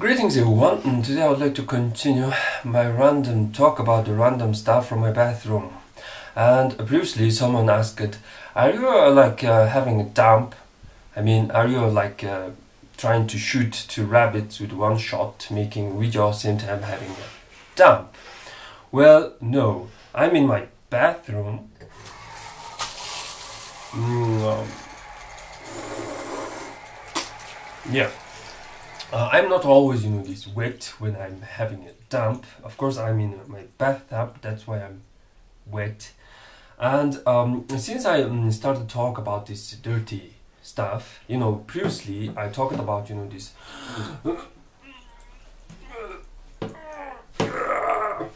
Greetings everyone, and today I would like to continue my random talk about the random stuff from my bathroom. And previously someone asked, are you having a dump? Are you trying to shoot two rabbits with one shot, making a video same time having a dump? Well, no, I'm in my bathroom. Yeah. I'm not always, this wet when I'm having a dump. Of course, I'm in my bathtub, that's why I'm wet. And since I started to talk about this dirty stuff, previously I talked about, this,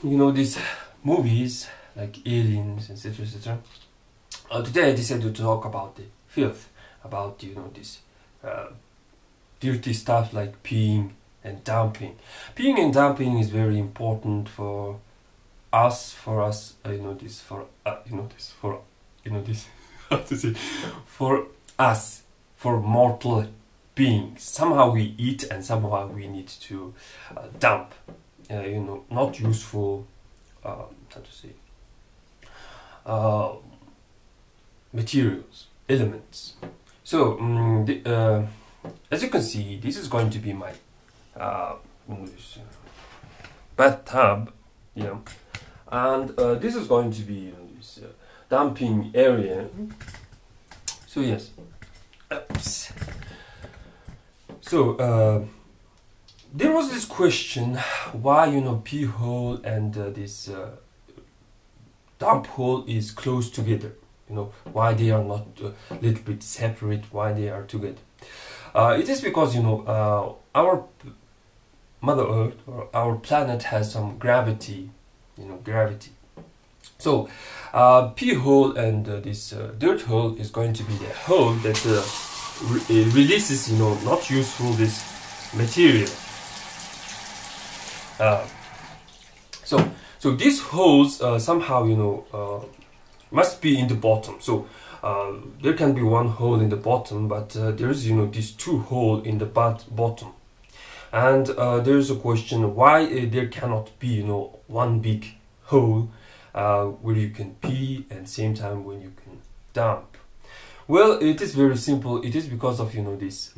these movies like Aliens, etc., etc. Today I decided to talk about the filth, about, this dirty stuff like peeing and dumping. Peeing and dumping is very important for us, how to say, for us, for mortal beings. Somehow we eat and somehow we need to dump, not useful, materials, elements. So, as you can see, this is going to be my bathtub, and this is going to be this dumping area. So yes, oops. So there was this question, why pee hole and this dump hole is close together. Why they are not a little bit separate, why they are together. It is because our Mother Earth, or our planet, has some gravity, gravity. So pee hole and this dirt hole is going to be the hole that releases not useful this material. So these holes somehow must be in the bottom. So there can be one hole in the bottom, but there's these two holes in the bottom, and there's a question why there cannot be one big hole where you can pee and same time when you can dump. Well, it is very simple. It is because of these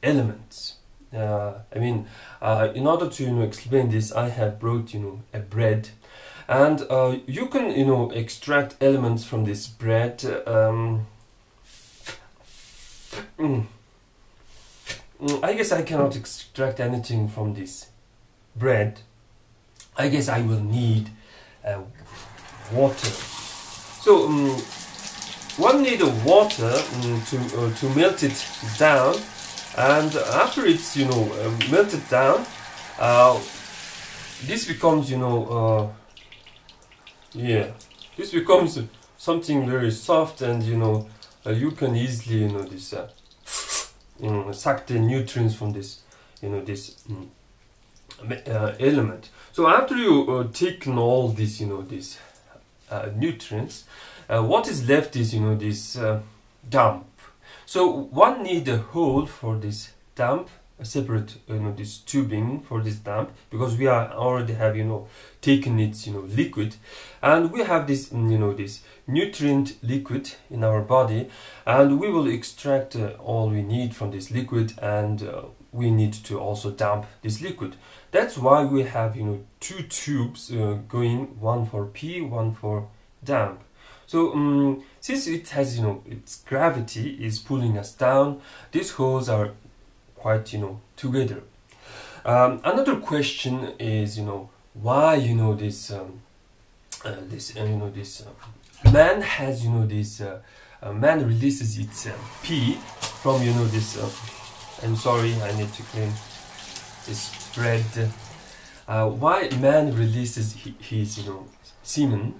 elements. In order to explain this, I have brought a bread. And you can, extract elements from this bread. I guess I cannot extract anything from this bread. I guess I will need water. So one need water to melt it down, and after it's melted down, this becomes this becomes something very soft, and you can easily suck the nutrients from this element. So after you taken all this these nutrients, what is left is this dump. So one need a hole for this dump, a separate this tubing for this dump, because we are already have taken its liquid, and we have this this nutrient liquid in our body, and we will extract all we need from this liquid, and we need to also dump this liquid. That's why we have two tubes going, one for pee, one for dump. So since it has its gravity is pulling us down, these holes are quite together. Another question is why this man has this man releases its pee from this. I'm sorry, I need to clean this bread. Why man releases his semen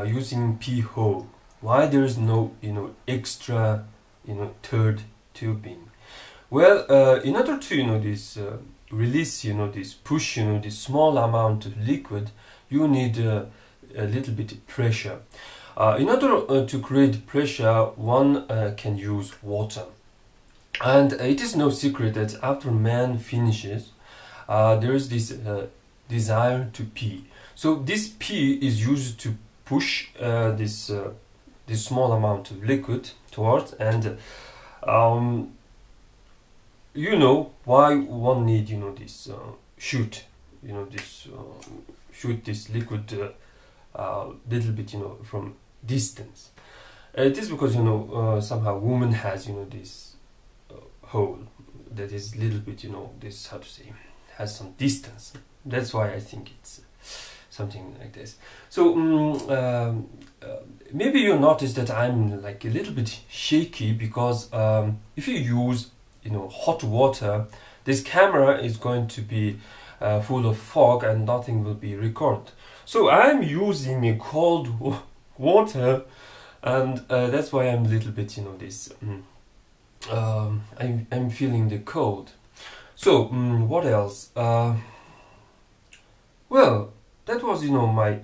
using pee hole? Why there is no extra third tubing? Well, in order to this release this push this small amount of liquid, you need a little bit of pressure. In order to create pressure, one can use water. And it is no secret that after man finishes, there is this desire to pee. So this pee is used to push this small amount of liquid towards, and you know why one need this shoot shoot this liquid little bit from distance. It is because somehow woman has this hole that is little bit this, how to say, has some distance. That's why I think it's something like this. So maybe you notice that I'm like a little bit shaky because if you use hot water, this camera is going to be full of fog and nothing will be recorded. So I'm using a cold water, and that's why I'm a little bit this I'm feeling the cold. So what else? Well, that was my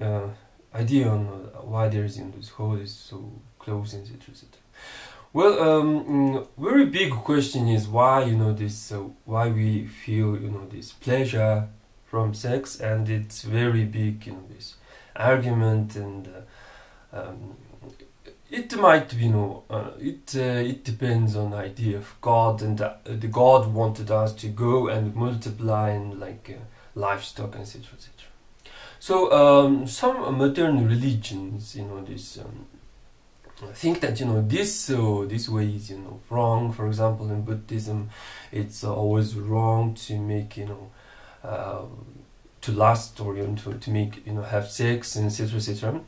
idea on why there is this hole is so close, and etc. Well, very big question is why this why we feel this pleasure from sex, and it's very big this argument, and it might be it depends on the idea of God, and the God wanted us to go and multiply and like livestock, etc. etc. So some modern religions this think that this way is wrong. For example, in Buddhism, it's always wrong to make to lust, or to make have sex, and etc. etc.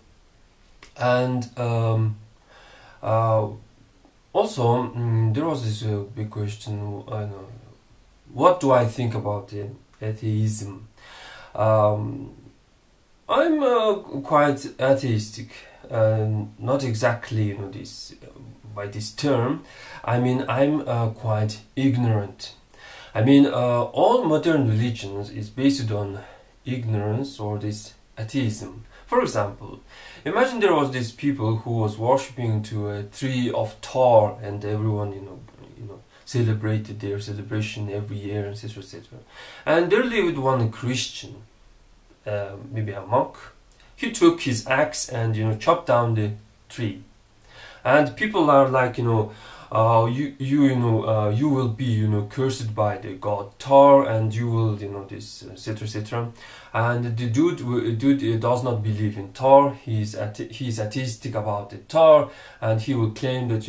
And also there was this big question, what do I think about atheism? I'm quite atheistic. Not exactly this by this term. I mean, I'm quite ignorant. I mean, all modern religions is based on ignorance, or this atheism. For example, imagine there was these people who was worshipping to a tree of Thor, and everyone celebrated their celebration every year, etc. etc. And there lived one Christian, maybe a monk. He took his axe and chopped down the tree, and people are like you will be cursed by the god Thor, and you will this etc. etc. And the dude does not believe in Thor. He's atheistic about the Thor, and he will claim that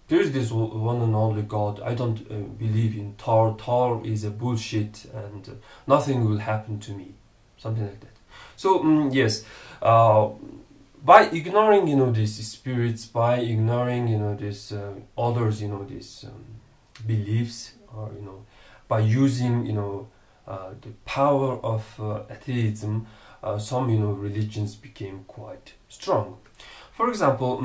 there is this one and only God. I don't believe in Thor. Thor is a bullshit, and nothing will happen to me, something like that. So yes, by ignoring these spirits, by ignoring these others, these beliefs, or by using the power of atheism, some religions became quite strong. For example,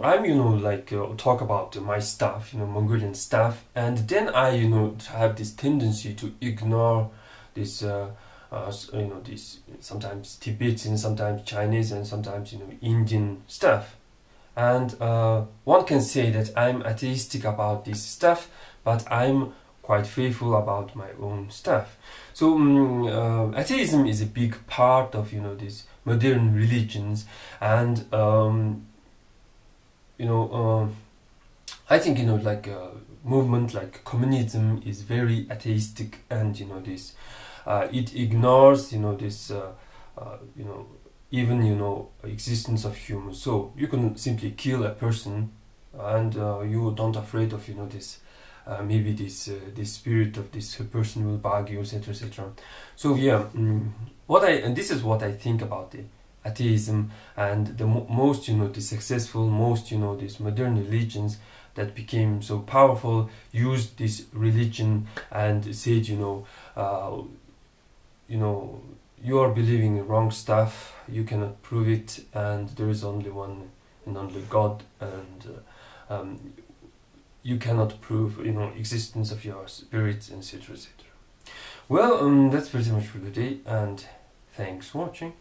I'm like talk about my stuff, Mongolian stuff, and then I have this tendency to ignore this. This sometimes Tibetan, sometimes Chinese, and sometimes Indian stuff. And one can say that I'm atheistic about this stuff, but I'm quite faithful about my own stuff. So atheism is a big part of these modern religions, and I think like a movement like communism is very atheistic, and this. It ignores this even existence of humans. So you can simply kill a person, and you don't afraid of this maybe this spirit of this person will bug you, etc. etc. So yeah, and this is what I think about the atheism, and the most the successful, most these modern religions that became so powerful used this religion and said you are believing the wrong stuff, you cannot prove it, and there is only one and only God, and you cannot prove existence of your spirits, etc. etc. Well, that's pretty much for today, and thanks for watching.